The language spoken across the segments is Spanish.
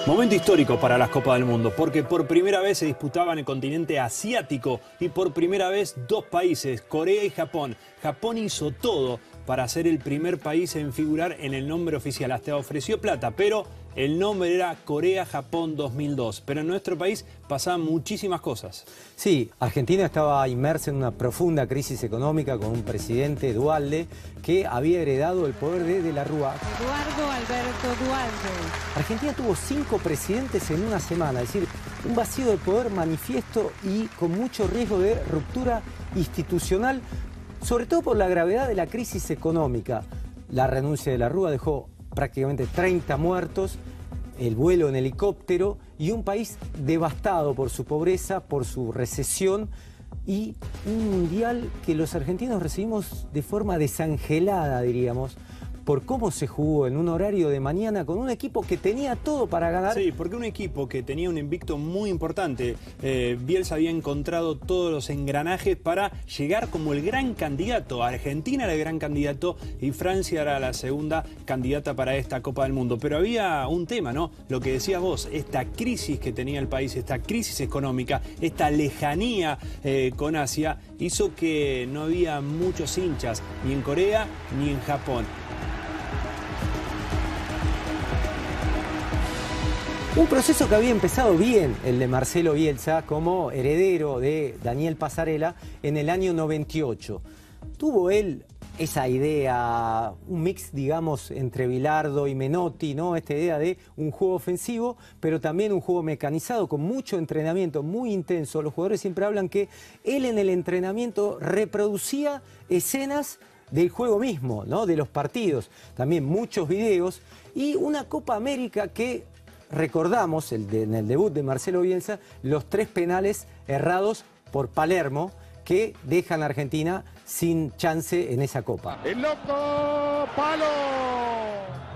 Momento histórico para las Copas del Mundo, porque por primera vez se disputaba en el continente asiático y por primera vez dos países, Corea y Japón. Japón hizo todo para ser el primer país en figurar en el nombre oficial. Hasta ofreció plata, pero el nombre era Corea-Japón 2002. Pero en nuestro país pasaban muchísimas cosas. Sí, Argentina estaba inmersa en una profunda crisis económica con un presidente, Dualde, que había heredado el poder de la Rúa. Eduardo Alberto Dualde. Argentina tuvo 5 presidentes en una semana, es decir, un vacío de poder manifiesto y con mucho riesgo de ruptura institucional, sobre todo por la gravedad de la crisis económica. La renuncia de la Rúa dejó prácticamente 30 muertos, el vuelo en helicóptero y un país devastado por su pobreza, por su recesión y un mundial que los argentinos recibimos de forma desangelada, diríamos, por cómo se jugó en un horario de mañana con un equipo que tenía todo para ganar. Sí, porque un equipo que tenía un invicto muy importante. Bielsa había encontrado todos los engranajes para llegar como el gran candidato. Argentina era el gran candidato y Francia era la segunda candidata para esta Copa del Mundo. Pero había un tema, ¿no? Lo que decías vos, esta crisis que tenía el país, esta crisis económica, esta lejanía con Asia, hizo que no había muchos hinchas, ni en Corea ni en Japón. Un proceso que había empezado bien, el de Marcelo Bielsa, como heredero de Daniel Passarella en el año 98. Tuvo él esa idea, un mix, digamos, entre Bilardo y Menotti, ¿no? Esta idea de un juego ofensivo, pero también un juego mecanizado, con mucho entrenamiento, muy intenso. Los jugadores siempre hablan que él en el entrenamiento reproducía escenas del juego mismo, ¿no? De los partidos. También muchos videos y una Copa América que recordamos, en el debut de Marcelo Bielsa, los 3 penales errados por Palermo que dejan a Argentina sin chance en esa Copa. ¡El loco! ¡Palo!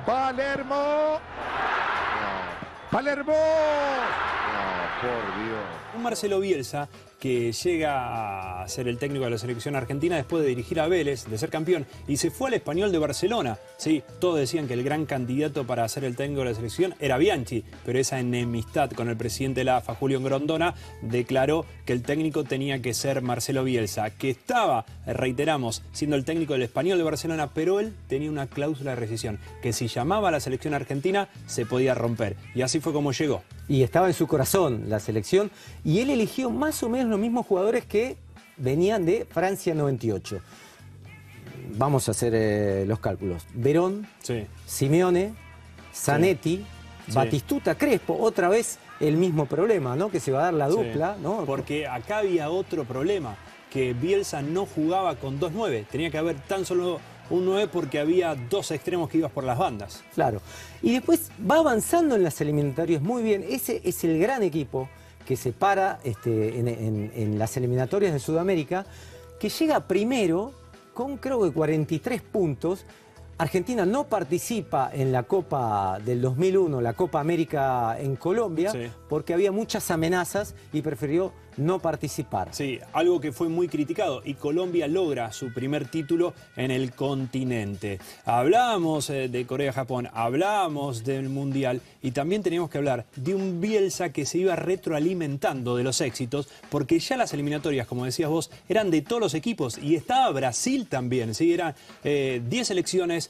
¡Palermo! No. ¡Palermo! No, por Dios. Un Marcelo Bielsa que llega a ser el técnico de la selección argentina después de dirigir a Vélez, de ser campeón, y se fue al Español de Barcelona. Sí, todos decían que el gran candidato para ser el técnico de la selección era Bianchi, pero esa enemistad con el presidente de la AFA, Julio Grondona, declaró que el técnico tenía que ser Marcelo Bielsa, que estaba, reiteramos, siendo el técnico del Español de Barcelona, pero él tenía una cláusula de rescisión, que si llamaba a la selección argentina se podía romper, y así fue como llegó. Y estaba en su corazón la selección, y él eligió más o menos los mismos jugadores que venían de Francia 98. Vamos a hacer los cálculos. Verón, Sí. Simeone, Zanetti, Sí. Batistuta, Crespo, otra vez el mismo problema, ¿no? Que se va a dar la dupla, Sí, ¿no? porque acá había otro problema, que Bielsa no jugaba con 2-9, tenía que haber tan solo un 9 porque había 2 extremos que ibas por las bandas. Claro. Y después va avanzando en las eliminatorias muy bien. Ese es el gran equipo que se para en las eliminatorias de Sudamérica, que llega primero con creo que 43 puntos. Argentina no participa en la Copa del 2001, la Copa América en Colombia, Sí. porque había muchas amenazas y prefirió no participar. Sí, algo que fue muy criticado, y Colombia logra su primer título en el continente. Hablábamos de Corea-Japón, hablábamos del Mundial, y también teníamos que hablar de un Bielsa que se iba retroalimentando de los éxitos, porque ya las eliminatorias, como decías vos, eran de todos los equipos, y estaba Brasil también, ¿sí? Eran 10 selecciones,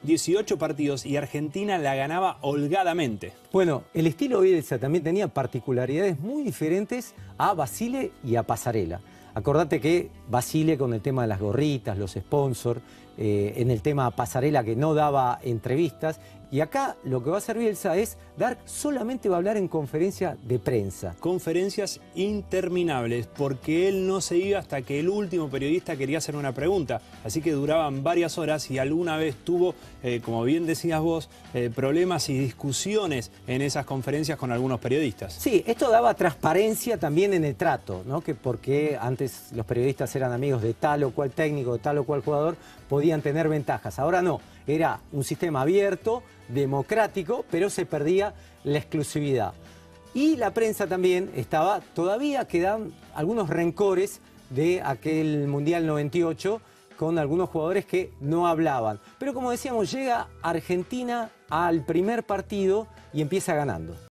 18 partidos, y Argentina la ganaba holgadamente. Bueno, el estilo Bielsa también tenía particularidades muy diferentes a Basile y a Passarella. Acordate que Basile con el tema de las gorritas, los sponsors, en el tema Passarella que no daba entrevistas, y acá lo que va a hacer Bielsa es solamente va a hablar en conferencia de prensa. Conferencias interminables, porque él no se iba hasta que el último periodista quería hacer una pregunta, así que duraban varias horas y alguna vez tuvo, como bien decías vos, problemas y discusiones en esas conferencias con algunos periodistas. Sí, esto daba transparencia también en el trato, ¿no? Que porque antes los periodistas eran amigos de tal o cual técnico, de tal o cual jugador, podían tener ventajas. Ahora no, era un sistema abierto, democrático, pero se perdía la exclusividad. Y la prensa también todavía quedan algunos rencores de aquel Mundial 98, con algunos jugadores que no hablaban. Pero como decíamos, llega Argentina al primer partido y empieza ganando.